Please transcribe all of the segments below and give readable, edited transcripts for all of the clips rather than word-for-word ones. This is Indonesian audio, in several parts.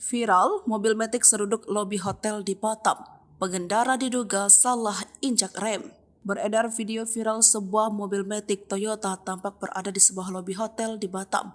Viral, mobil Matic seruduk lobi hotel di Batam. Pengendara diduga salah injak rem. Beredar video viral sebuah mobil Matic Toyota tampak berada di sebuah lobi hotel di Batam.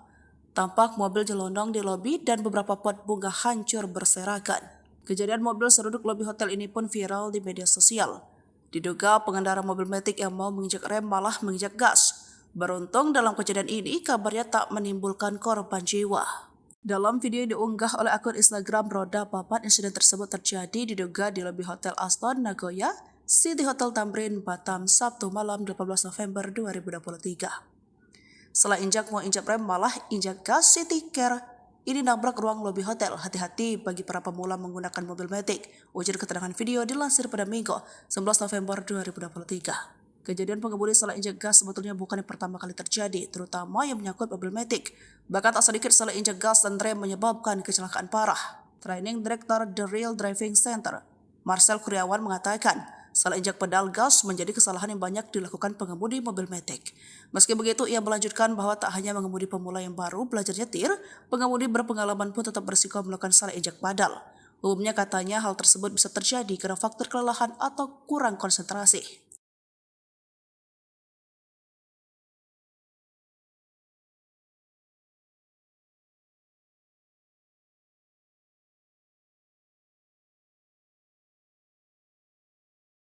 Tampak mobil jelondong di lobi dan beberapa pot bunga hancur berserakan. Kejadian mobil seruduk lobi hotel ini pun viral di media sosial. Diduga pengendara mobil Matic yang mau menginjak rem malah menginjak gas. Beruntung dalam kejadian ini kabarnya tak menimbulkan korban jiwa. Dalam video yang diunggah oleh akun Instagram Roda Papat, insiden tersebut terjadi diduga di lobi Hotel Aston Nagoya, City Hotel Tamrin, Batam, Sabtu malam 18 November 2023. Setelah mau injak rem malah injak gas, City Care ini nabrak ruang lobi hotel. Hati-hati bagi para pemula menggunakan mobil Matic. Ujar keterangan video dilansir pada Minggu 11 November 2023. Kejadian pengemudi salah injak gas sebetulnya bukan yang pertama kali terjadi, terutama yang menyangkut mobil Matic. Bahkan tak sedikit salah injak gas dan rem menyebabkan kecelakaan parah. Training Director The Real Driving Center, Marcel Kuryawan mengatakan, salah injak pedal gas menjadi kesalahan yang banyak dilakukan pengemudi mobil Matic. Meski begitu, ia melanjutkan bahwa tak hanya mengemudi pemula yang baru belajar nyetir, pengemudi berpengalaman pun tetap berisiko melakukan salah injak pedal. Umumnya katanya hal tersebut bisa terjadi karena faktor kelelahan atau kurang konsentrasi.